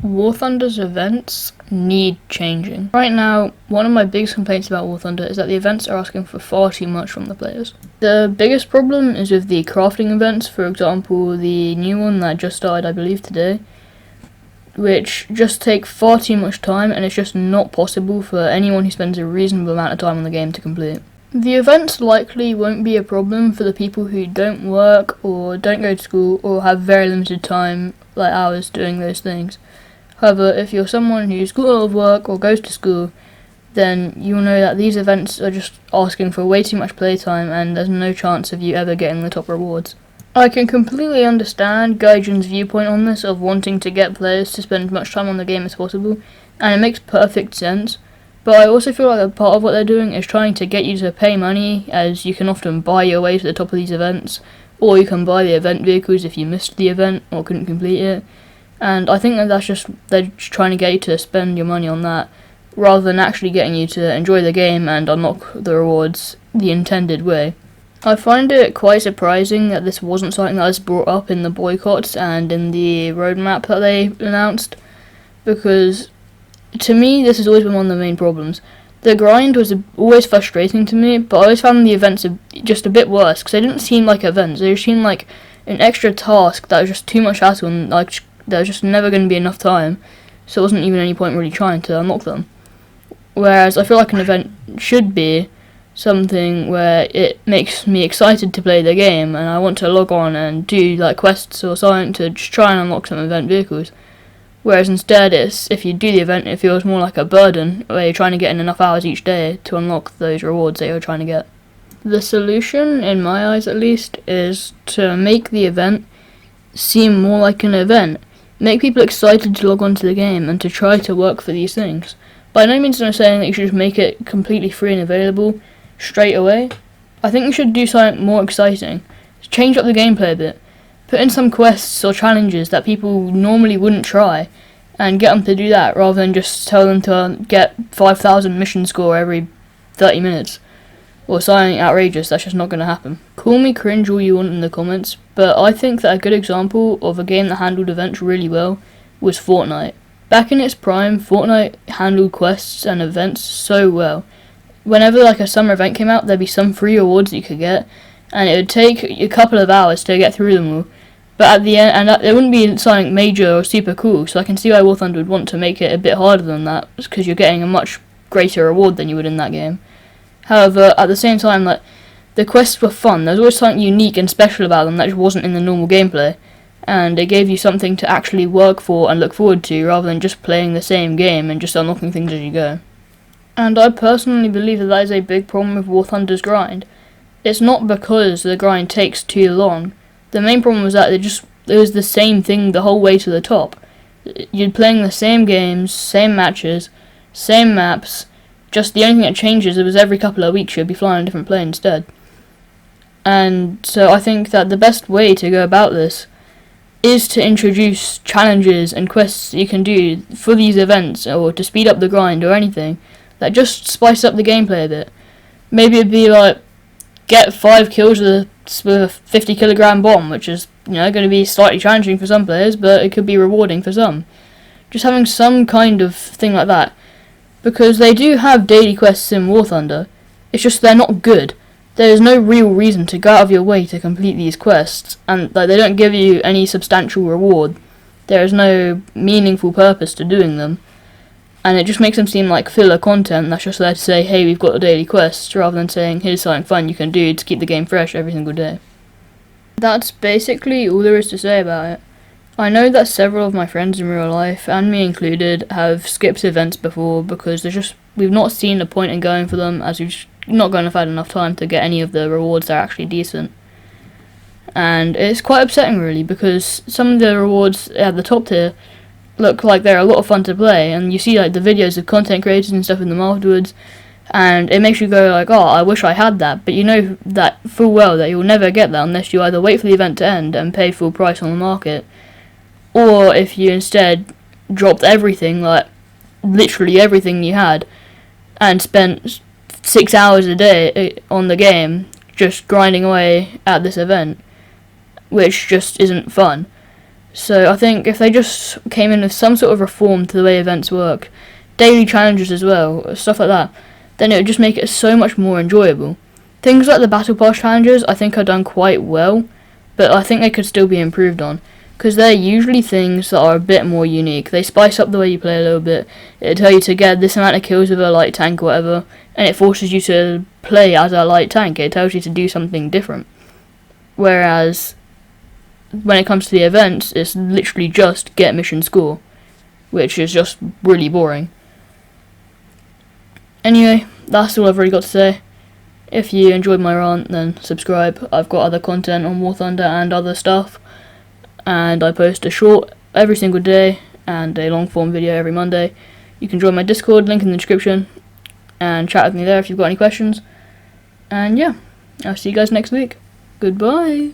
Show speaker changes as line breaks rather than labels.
War Thunder's events need changing. Right now, one of my biggest complaints about War Thunder is that the events are asking for far too much from the players. The biggest problem is with the crafting events, for example, the new one that just started, I believe, today, which just take far too much time and it's just not possible for anyone who spends a reasonable amount of time on the game to complete. The events likely won't be a problem for the people who don't work or don't go to school or have very limited time, like hours, doing those things. However, if you're someone who's got a lot of work or goes to school, then you'll know that these events are just asking for way too much playtime and there's no chance of you ever getting the top rewards. I can completely understand Gaijin's viewpoint on this of wanting to get players to spend as much time on the game as possible, and it makes perfect sense, but I also feel like a part of what they're doing is trying to get you to pay money, as you can often buy your way to the top of these events, or you can buy the event vehicles if you missed the event or couldn't complete it. And I think that they're just trying to get you to spend your money on that, rather than actually getting you to enjoy the game and unlock the rewards the intended way. I find it quite surprising that this wasn't something that was brought up in the boycotts and in the roadmap that they announced, because to me this has always been one of the main problems. The grind was always frustrating to me, but I always found the events just a bit worse, because they didn't seem like events, they just seemed like an extra task that was just too much hassle and like there was just never going to be enough time, so there wasn't even any point really trying to unlock them. Whereas I feel like an event should be something where it makes me excited to play the game and I want to log on and do like quests or something to just try and unlock some event vehicles. Whereas instead, if you do the event, it feels more like a burden where you're trying to get in enough hours each day to unlock those rewards that you're trying to get. The solution, in my eyes at least, is to make the event seem more like an event. Make people excited to log on to the game and to try to work for these things. By no means am I saying that you should just make it completely free and available straight away. I think you should do something more exciting. Change up the gameplay a bit. Put in some quests or challenges that people normally wouldn't try and get them to do that rather than just tell them to get 5,000 mission score every 30 minutes. Or something outrageous. That's just not going to happen. Call me cringe all you want in the comments, but I think that a good example of a game that handled events really well was Fortnite. Back in its prime, Fortnite handled quests and events so well. Whenever like a summer event came out, there'd be some free rewards that you could get, and it would take a couple of hours to get through them all. But at the end, and it wouldn't be something major or super cool, so I can see why War Thunder would want to make it a bit harder than that, because you're getting a much greater reward than you would in that game. However, at the same time, like, the quests were fun. There was always something unique and special about them that just wasn't in the normal gameplay, and it gave you something to actually work for and look forward to, rather than just playing the same game and just unlocking things as you go. And I personally believe that is a big problem with War Thunder's grind. It's not because the grind takes too long. The main problem was that it was the same thing the whole way to the top. You're playing the same games, same matches, same maps. Just the only thing that changes is every couple of weeks you'll be flying a different plane instead. And so I think that the best way to go about this is to introduce challenges and quests that you can do for these events or to speed up the grind or anything that just spice up the gameplay a bit. Maybe it'd be like get 5 kills with a 50 kilogram bomb, which is going to be slightly challenging for some players, but it could be rewarding for some. Just having some kind of thing like that. Because they do have daily quests in War Thunder, it's just they're not good. There is no real reason to go out of your way to complete these quests, and they don't give you any substantial reward. There is no meaningful purpose to doing them, and it just makes them seem like filler content that's just there to say, hey, we've got a daily quest, rather than saying, here's something fun you can do to keep the game fresh every single day. That's basically all there is to say about it. I know that several of my friends in real life, and me included, have skipped events before because we've not seen the point in going for them, as we've not going to have had enough time to get any of the rewards that are actually decent. And it's quite upsetting really, because some of the rewards at the top tier look like they're a lot of fun to play, and you see like the videos of content creators and stuff in them afterwards, and it makes you go like, oh, I wish I had that, but you know that full well that you'll never get that unless you either wait for the event to end and pay full price on the market, or if you instead dropped everything, like literally everything you had, and spent 6 hours a day on the game just grinding away at this event, which just isn't fun. So I think if they just came in with some sort of reform to the way events work, daily challenges as well, stuff like that, then it would just make it so much more enjoyable. Things like the Battle Pass challenges I think are done quite well, but I think they could still be improved on, because they're usually things that are a bit more unique. They spice up the way you play a little bit. It'll tell you to get this amount of kills with a light tank or whatever, and it forces you to play as a light tank. It tells you to do something different. Whereas when it comes to the events, it's literally just get mission score, which is just really boring. Anyway, that's all I've really got to say. If you enjoyed my rant, then subscribe. I've got other content on War Thunder and other stuff, and I post a short every single day and a long form video every Monday. You can join my Discord, link in the description, and chat with me there if you've got any questions. And yeah, I'll see you guys next week. Goodbye.